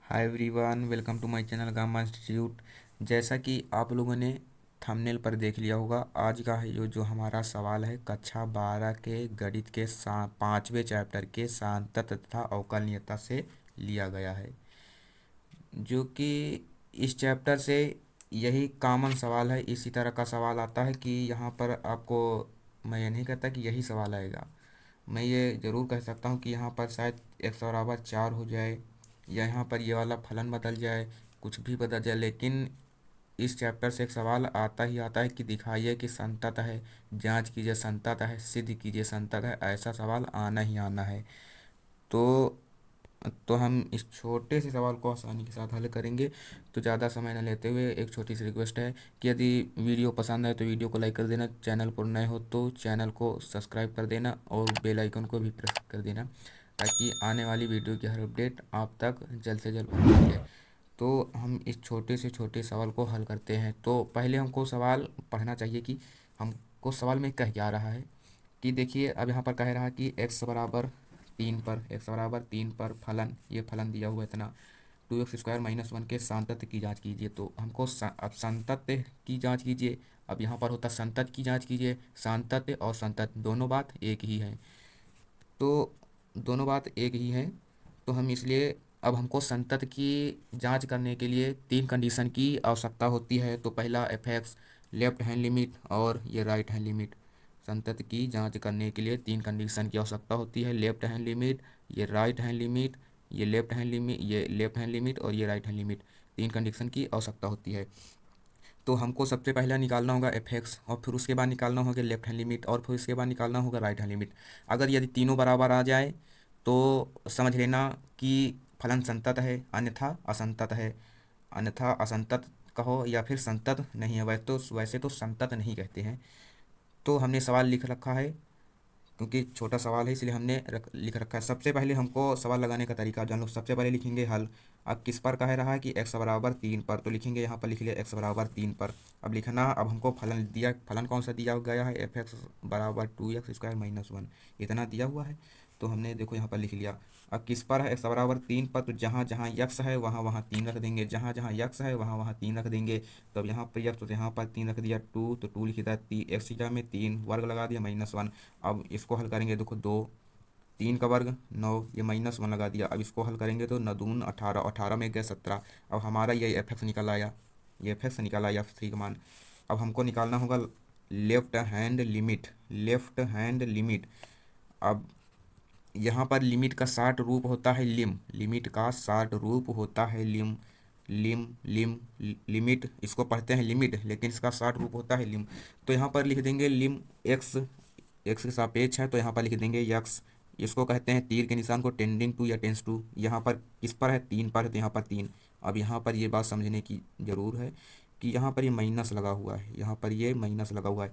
Hi everyone, welcome to my channel Gamma institute. जैसा कि आप लोगों ने थंबनेल पर देख लिया होगा, आज का है जो हमारा सवाल है कक्षा 12 के गणित के 5वें चैप्टर के सांतत तथा अवकलनीयता से लिया गया है। जो कि इस चैप्टर से यही कॉमन सवाल है। इसी तरह का सवाल आता है कि यहाँ पर आपको, मैं ये नहीं कहता कि यही सवाल आएगा। मैं ये ज़रूर कह सकता हूँ कि यहाँ पर शायद x बराबर 4 हो जाए, या यहाँ पर ये वाला फलन बदल जाए, कुछ भी बदल जाए, लेकिन इस चैप्टर से एक सवाल आता ही आता है कि दिखाइए कि संतत है, जांच कीजिए संतत है, सिद्ध कीजिए संतत है। ऐसा सवाल आना ही आना है। तो हम इस छोटे से सवाल को आसानी के साथ हल करेंगे। तो ज़्यादा समय न लेते हुए एक छोटी सी रिक्वेस्ट है कि यदि वीडियो पसंद आए तो वीडियो को लाइक कर देना, चैनल पर नए हो तो चैनल को सब्सक्राइब कर देना और बेल आइकन को भी प्रेस कर देना, ताकि आने वाली वीडियो की हर अपडेट आप तक जल्द से जल्द पहुँच जाए। तो हम इस छोटे से छोटे सवाल को हल करते हैं। तो पहले हमको सवाल पढ़ना चाहिए कि हमको सवाल में कह क्या रहा है। कि देखिए, अब यहाँ पर कह रहा है कि x बराबर 3 पर फलन, ये फलन दिया हुआ है इतना, 2x² - 1 के सांतत्य की जांच कीजिए। तो हमको अब सांतत्य की जांच कीजिए। अब यहाँ पर होता संतत की जांच कीजिए। सांतत्य और संतत दोनों बात एक ही है। तो दोनों बात एक ही है, तो हम इसलिए अब हमको संतत की जांच करने के लिए तीन कंडीशन की आवश्यकता होती है। तो पहला एफ लेफ्ट हैंड लिमिट और ये राइट हैंड लिमिट। संतत की जांच करने के लिए तीन कंडीशन की आवश्यकता होती है। लेफ्ट हैंड लिमिट, ये राइट हैंड लिमिट, ये लेफ्ट हैंड लिमिट और ये राइट हैंड लिमिट। तीन कंडीशन की आवश्यकता होती है। तो हमको सबसे पहला निकालना होगा एफ और फिर उसके बाद निकालना होगा लेफ्ट हैंड लिमिट और फिर उसके बाद निकालना होगा राइट हैंड लिमिट। अगर यदि तीनों बराबर आ जाए तो समझ लेना कि फलन संतत है, अन्यथा असंतत है। अन्यथा असंतत कहो या फिर संतत नहीं है। वैसे तो संतत नहीं कहते हैं। तो हमने सवाल लिख रखा है, क्योंकि छोटा सवाल है इसलिए हमने लिख रखा है। सबसे पहले हमको सवाल लगाने का तरीका जान लो। सबसे पहले लिखेंगे हल। अब किस पर कह रहा है कि x बराबर 3 पर, तो लिखेंगे यहाँ पर लिख लिया x बराबर 3 पर। अब लिखना, अब हमको फलन दिया, फलन कौन सा दिया गया है, f(x)बराबर 2x² - 1 इतना दिया हुआ है। तो हमने देखो यहाँ पर लिख लिया। अब किस पर है, x बराबर 3 पर, तो जहाँ जहाँ यक्स है वहाँ वहाँ 3 रख देंगे, जहाँ जहाँ यक्स है वहाँ वहाँ 3 रख देंगे। तो अब यहाँ पर यक्स, तो यहाँ पर 3 रख दिया, 2 तो 2 लिख दिया, एक्स की जगह में 3 वर्ग लगा दिया -1। अब इसको हल करेंगे, देखो 2, 3 का वर्ग 9, ये -1 लगा दिया। अब इसको हल करेंगे तो 9 दून 18, 18 में गए 17। अब हमारा ये एफ निकल आया, ये एफ निकल आया F3 का मान। अब हमको निकालना होगा left hand limit, left hand limit. अब यहाँ पर लिमिट का शार्ट रूप होता है लिम, लिमिट का शार्ट रूप होता है लिम, लिम लिम लिमिट, इसको पढ़ते हैं लिमिट लेकिन इसका शार्ट रूप होता है लिम। तो यहाँ पर लिख देंगे लिम एक्स, एक्स के सापेक्ष है तो यहाँ पर लिख देंगे यक्स। इसको कहते हैं तीर के निशान को टेंडिंग टू या टेंस टू। यहाँ पर किस पर है, 3 पर है तो यहाँ पर 3। अब यहाँ पर ये बात समझने की ज़रूर है कि यहाँ पर ये माइनस लगा हुआ है, यहाँ पर ये माइनस लगा हुआ है।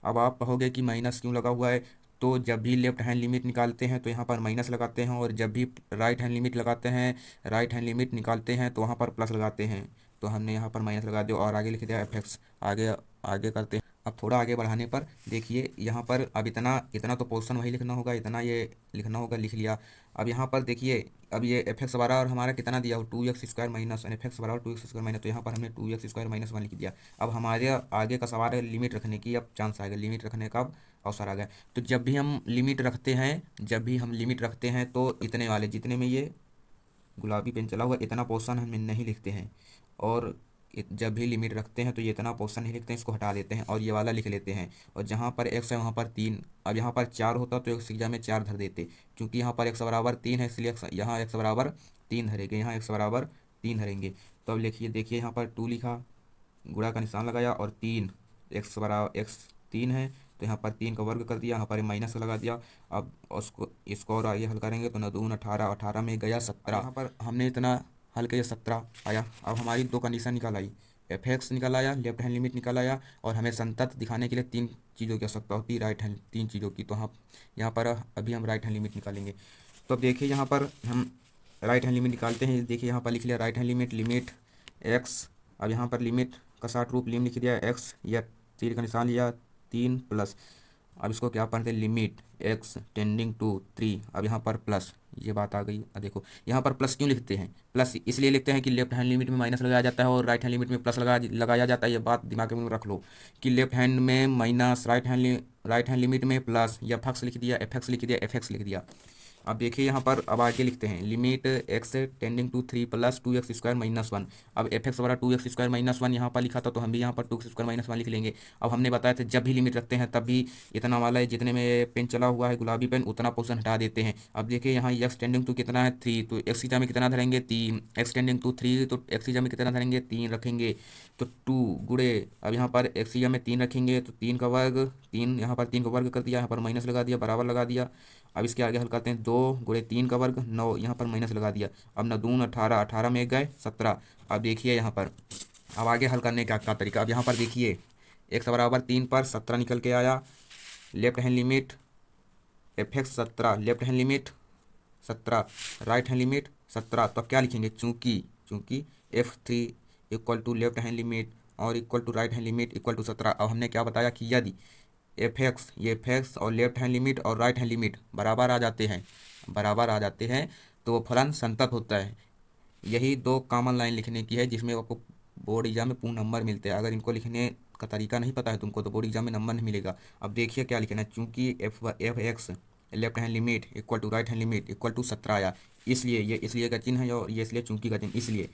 अब आप कहोगे कि माइनस क्यों लगा हुआ है, तो जब भी लेफ्ट हैंड लिमिट निकालते हैं तो यहाँ पर माइनस लगाते हैं, और जब भी राइट हैंड लिमिट लगाते हैं, राइट हैंड लिमिट निकालते हैं तो वहाँ पर प्लस लगाते हैं। तो हमने यहाँ पर माइनस लगा दिया और आगे लिख दिया एफ। आगे आगे करते हैं। अब थोड़ा आगे बढ़ाने पर देखिए यहाँ पर, अब इतना इतना तो पोर्शन वही लिखना होगा, इतना ये लिखना होगा, लिख लिया। अब यहाँ पर देखिए, अब ये एफ बराबर हमारा कितना दिया हो, 2x² माइनस एफ बराबर 2x², तो यहाँ पर हमने 2x² - 1 लिख दिया। अब हमारे आगे का सवाल है लिमिट रखने की। अब चांस आ गया लिमिट रखने का, अब अवसर आ गया। तो जब भी हम लिमिट रखते हैं, जब भी हम लिमिट रखते हैं तो इतने वाले, जितने में ये गुलाबी पेन चला हुआ, इतना पोर्शन हम नहीं लिखते हैं। और जब भी लिमिट रखते हैं तो ये इतना पोर्शन नहीं लिखते हैं, इसको हटा देते हैं और ये वाला लिख लेते हैं। और जहाँ पर एक्स है वहाँ पर 3। अब यहाँ पर 4 होता तो एक्स की जगह में 4 धर देते, क्योंकि यहाँ पर x बराबर 3 है इसलिए यहाँ x बराबर 3 धरेंगे, यहाँ x बराबर 3 धरेंगे। तो अब लिखिए, देखिए यहाँ पर 2 लिखा, गुणा का निशान लगाया और 3, x 3 है तो यहाँ पर 3 का वर्ग कर दिया, यहाँ पर माइनस लगा दिया। अब उसको इसको और आगे हल करेंगे तो 9 दून 18, 18 में गया 17। यहाँ पर हमने इतना हल किया, 17 आया। अब हमारी दो कंडीशन निकल आई, एफ निकल आया, लेफ्ट हैंड लिमिट निकल आया, और हमें संतत दिखाने के लिए तीन चीज़ों की आवश्यकता होती है, राइट हैंड, तीन चीज़ों की। तो हम यहाँ पर अभी हम राइट हैंड लिमिट निकालेंगे। तो अब देखिए यहाँ पर हम राइट हैंड लिमिट निकालते हैं। देखिए यहाँ पर लिख लिया right hand limit, limit x. अब यहाँ पर लिमिट का शार्ट रूप लिम लिख दिया एक्स, या तीर का निशान लिया 3 प्लस। अब इसको क्या पढ़ते हैं, लिमिट एक्स टेंडिंग टू 3। अब यहाँ पर प्लस, ये बात आ गई। देखो यहाँ पर प्लस क्यों लिखते हैं, प्लस इसलिए लिखते हैं कि लेफ्ट हैंड लिमिट में माइनस लगाया जाता है और राइट हैंड लिमिट में प्लस लगाया जाता है। ये बात दिमाग में रख लो कि लेफ्ट हैंड में माइनस, राइट हैंड लिमिट में प्लस, या फक्स लिख दिया, एफ एक्स लिख दिया, एफ एक्स लिख दिया। अब देखिए यहाँ पर अब आगे लिखते हैं limit x tending to 3 plus 2x² - 1। अब एफ एक्स बराबर 2x² - 1 यहाँ पर लिखा था, तो हम भी यहाँ पर 2x² - 1 लिख लेंगे। अब हमने बताया था जब भी लिमिट रखते हैं तब भी इतना वाला है, जितने में पेन चला हुआ है गुलाबी पेन उतना पोर्शन हटा देते हैं। अब देखिए यहाँ एक्स टेंडिंग टू कितना है 3, तो एक्स की जगह में कितना धरेंगे 3, एक्स टेंडिंग टू 3 तो एक्स की जगह में कितना धरेंगे 3 रखेंगे, तो 2 गुड़े, अब यहाँ पर एक्स की जगह में 3 रखेंगे तो 3 का वर्ग, 3 यहाँ पर 3 का वर्ग कर दिया, यहाँ पर माइनस लगा दिया, बराबर लगा दिया। अब इसके आगे हल करते हैं, 2 गुणे 3 का वर्ग 9, यहाँ पर माइनस लगा दिया। अब 9 दून 18, 18 में गए 17। अब देखिए यहाँ पर अब आगे हल करने का क्या तरीका। अब यहाँ पर देखिए x बराबर 3 पर 17 निकल के आया, left hand limit F X 17, left hand limit 17, right hand limit 17। तो अब क्या लिखेंगे, चूंकि f3 equal to left hand limit और equal to right hand limit equal to 17। अब हमने क्या बताया कि यदि एफ एक्स और लेफ्ट हैंड लिमिट और राइट हैंड लिमिट बराबर आ जाते हैं तो फलन संतत होता है। यही 2 कॉमन लाइन लिखने की है जिसमें आपको बोर्ड एग्जाम में पूर्ण नंबर मिलते हैं। अगर इनको लिखने का तरीका नहीं पता है तुमको तो बोर्ड एग्जाम में नंबर नहीं मिलेगा। अब देखिए क्या लिखना है, चूंकि f x left hand limit equal to right hand limit equal to 17 आया, इसलिए ये इसलिए का चिन्ह है और ये इसलिए चूंकि का चिन्ह, इसलिए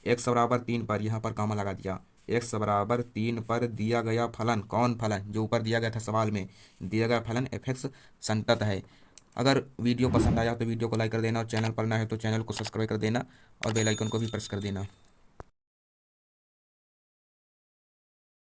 एक्स बराबर 3 पर यहाँ पर कॉमा लगा दिया। एक्स बराबर 3 पर दिया गया फलन, कौन फलन, जो ऊपर दिया गया था सवाल में, दिया गया फलन एफ एक्स संतत है। अगर वीडियो पसंद आया तो वीडियो को लाइक कर देना और चैनल पर नया है तो चैनल को सब्सक्राइब कर देना और बेल आइकन को भी प्रेस कर देना।